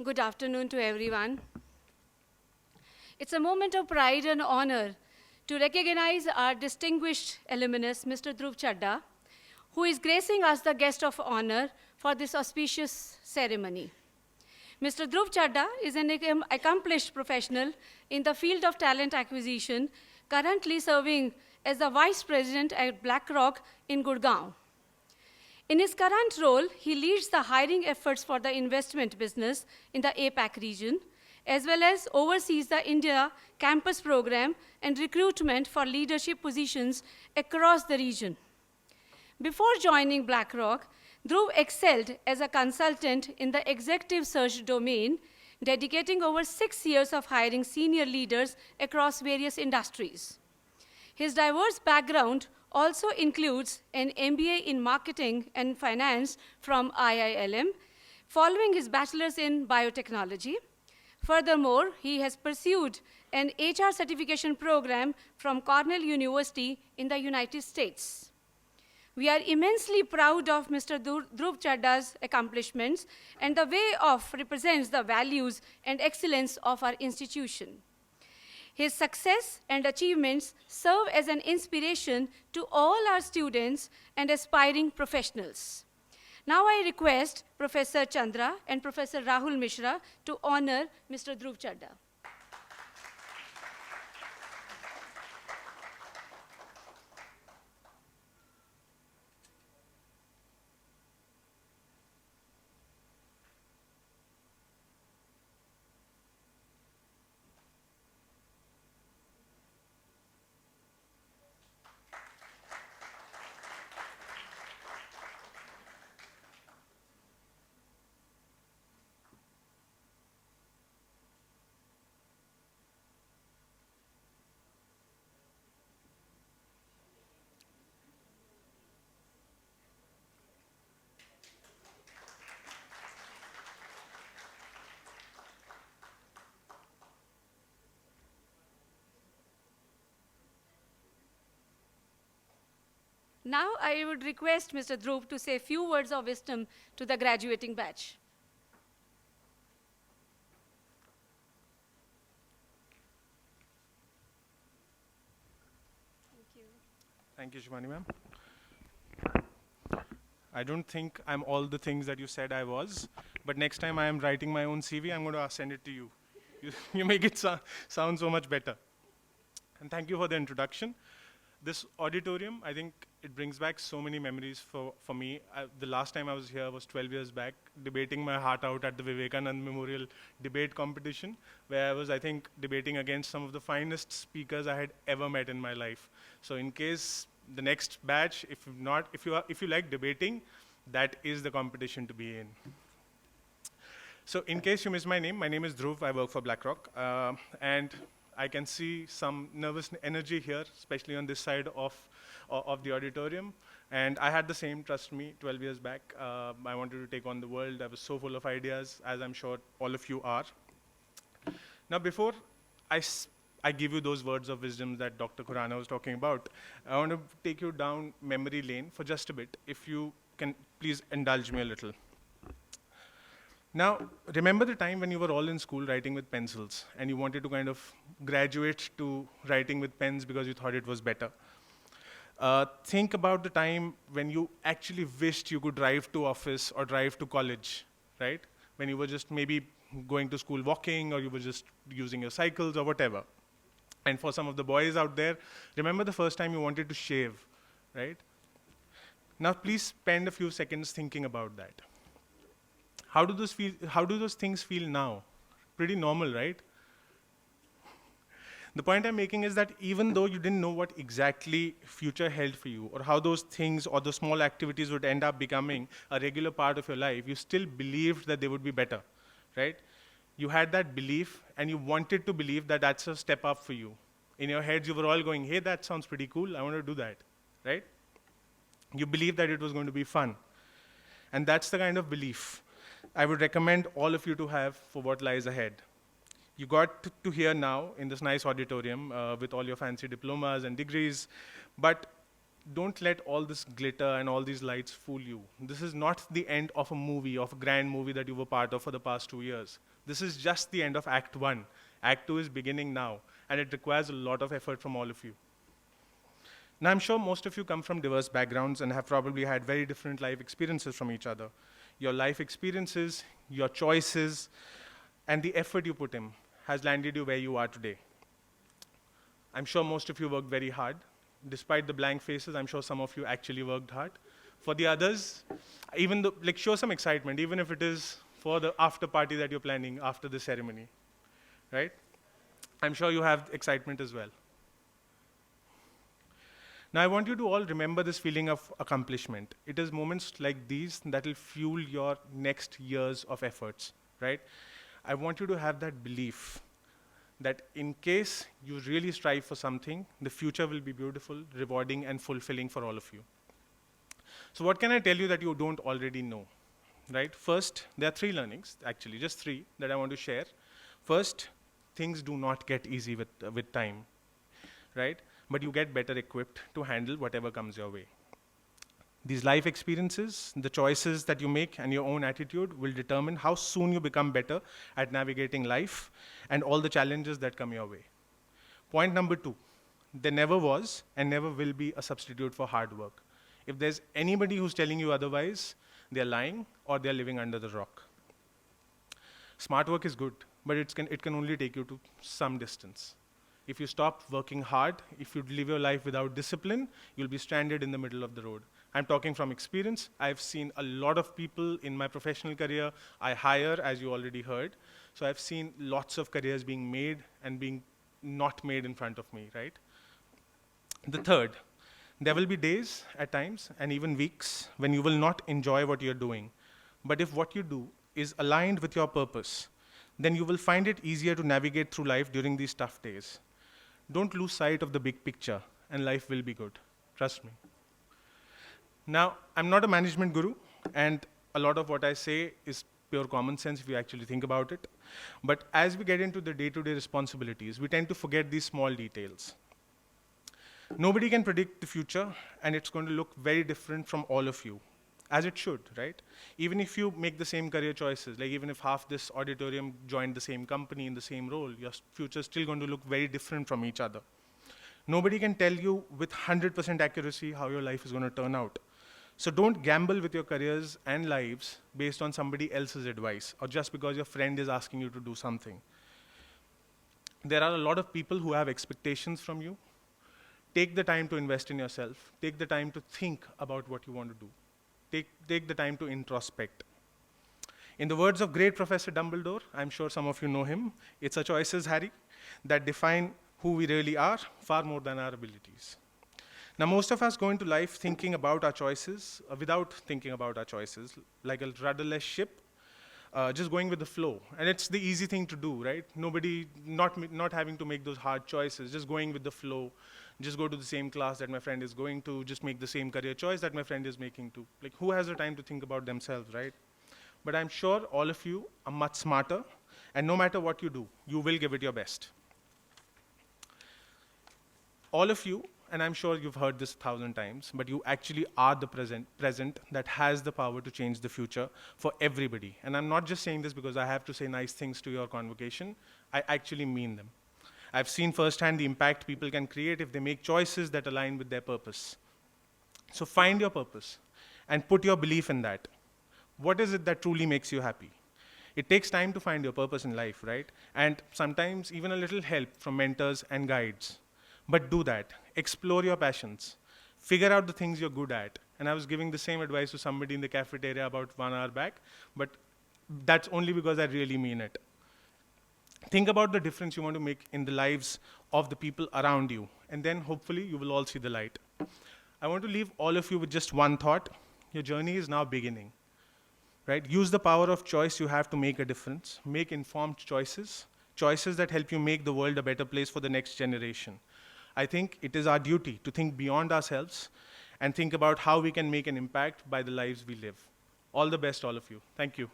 Good afternoon to everyone. It's a moment of pride and honor to recognize our distinguished alumnus, Mr. Dhruv Chadha, who is gracing us the guest of honor for this auspicious ceremony. Mr. Dhruv Chadha is an accomplished professional in the field of talent acquisition, currently serving as the Vice President at BlackRock in Gurgaon. In his current role, he leads the hiring efforts for the investment business in the APAC region, as well as oversees the India campus program and recruitment for leadership positions across the region. Before joining BlackRock, Dhruv excelled as a consultant in the executive search domain, dedicating over 6 years of hiring senior leaders across various industries. His diverse background also includes an MBA in marketing and finance from IILM, following his bachelor's in biotechnology. Furthermore, he has pursued an HR certification program from Cornell University in the United States. We are immensely proud of Mr. Dhruv Chadha's accomplishments and the way of represents the values and excellence of our institution. His success and achievements serve as an inspiration to all our students and aspiring professionals. Now I request Professor Chandra and Professor Rahul Mishra to honor Mr. Dhruv Chadha. Now I would request Mr. Dhruv to say a few words of wisdom to the graduating batch. Thank you, Shivani ma'am. I don't think I'm all the things that you said I was, but next time I am writing my own CV, I'm going to send it to you. You make it sound so much better. And thank you for the introduction. This auditorium, I think it brings back so many memories for me. The last time I was here was 12 years back, debating my heart out at the Vivekanand Memorial Debate Competition, where I was, I think, debating against some of the finest speakers I had ever met in my life. So in case the next batch, if you like debating, that is the competition to be in. So in case you missed my name is Dhruv. I work for BlackRock. And I can see some nervous energy here, especially on this side of the auditorium. And I had the same, trust me, 12 years back. I wanted to take on the world. I was so full of ideas, as I'm sure all of you are. Now, before I give you those words of wisdom that Dr. Khurana was talking about, I want to take you down memory lane for just a bit. If you can, please indulge me a little. Now, remember the time when you were all in school writing with pencils and you wanted to kind of graduate to writing with pens because you thought it was better. Think about the time when you actually wished you could drive to office or drive to college, right? When you were just maybe going to school walking or you were just using your cycles or whatever. And for some of the boys out there, remember the first time you wanted to shave, right? Now, please spend a few seconds thinking about that. How do those things feel now? Pretty normal, right? The point I'm making is that even though you didn't know what exactly future held for you or how those things or the small activities would end up becoming a regular part of your life, you still believed that they would be better, right? You had that belief and you wanted to believe that that's a step up for you. In your heads, you were all going, hey, that sounds pretty cool. I want to do that, right? You believed that it was going to be fun. And that's the kind of belief I would recommend all of you to have for what lies ahead. You got to hear now in this nice auditorium with all your fancy diplomas and degrees, but don't let all this glitter and all these lights fool you. This is not the end of a movie, of a grand movie that you were part of for the past 2 years. This is just the end of Act 1. Act 2 is beginning now, and it requires a lot of effort from all of you. Now, I'm sure most of you come from diverse backgrounds and have probably had very different life experiences from each other. Your life experiences, your choices, and the effort you put in has landed you where you are today. I'm sure most of you worked very hard. Despite the blank faces, I'm sure some of you actually worked hard. For the others, even though, show some excitement, even if it is for the after party that you're planning after the ceremony, right? I'm sure you have excitement as well. Now, I want you to all remember this feeling of accomplishment. It is moments like these that will fuel your next years of efforts, right? I want you to have that belief that in case you really strive for something, the future will be beautiful, rewarding, and fulfilling for all of you. So what can I tell you that you don't already know, right? First, there are 3 learnings, actually, just 3 that I want to share. First, things do not get easy with time, right? But you get better equipped to handle whatever comes your way. These life experiences, the choices that you make, and your own attitude will determine how soon you become better at navigating life and all the challenges that come your way. Point number 2, there never was and never will be a substitute for hard work. If there's anybody who's telling you otherwise, they're lying or they're living under the rock. Smart work is good, but it can only take you to some distance. If you stop working hard, if you live your life without discipline, you'll be stranded in the middle of the road. I'm talking from experience. I've seen a lot of people in my professional career I hire, as you already heard. So I've seen lots of careers being made and being not made in front of me, right? The third, there will be days at times and even weeks when you will not enjoy what you're doing. But if what you do is aligned with your purpose, then you will find it easier to navigate through life during these tough days. Don't lose sight of the big picture, and life will be good. Trust me. Now, I'm not a management guru, and a lot of what I say is pure common sense if you actually think about it. But as we get into the day-to-day responsibilities, we tend to forget these small details. Nobody can predict the future, and it's going to look very different from all of you, as it should, right? Even if you make the same career choices, like even if half this auditorium joined the same company in the same role, your future is still going to look very different from each other. Nobody can tell you with 100% accuracy how your life is going to turn out. So don't gamble with your careers and lives based on somebody else's advice or just because your friend is asking you to do something. There are a lot of people who have expectations from you. Take the time to invest in yourself. Take the time to think about what you want to do. Take the time to introspect. In the words of great Professor Dumbledore, I'm sure some of you know him, it's our choices, Harry, that define who we really are far more than our abilities. Now, most of us go into life thinking about our choices, without thinking about our choices, like a rudderless ship, just going with the flow. And it's the easy thing to do, right? Not having to make those hard choices, just going with the flow, just go to the same class that my friend is going to, just make the same career choice that my friend is making too. Like, who has the time to think about themselves, right? But I'm sure all of you are much smarter, and no matter what you do, you will give it your best. All of you, and I'm sure you've heard this 1,000 times, but you actually are the present that has the power to change the future for everybody. And I'm not just saying this because I have to say nice things to your convocation. I actually mean them. I've seen firsthand the impact people can create if they make choices that align with their purpose. So find your purpose and put your belief in that. What is it that truly makes you happy? It takes time to find your purpose in life, right? And sometimes even a little help from mentors and guides. But do that. Explore your passions. Figure out the things you're good at. And I was giving the same advice to somebody in the cafeteria about 1 hour back, but that's only because I really mean it. Think about the difference you want to make in the lives of the people around you, and then hopefully you will all see the light. I want to leave all of you with just one thought. Your journey is now beginning, right? Use the power of choice you have to make a difference. Make informed choices, choices that help you make the world a better place for the next generation. I think it is our duty to think beyond ourselves and think about how we can make an impact by the lives we live. All the best, all of you. Thank you.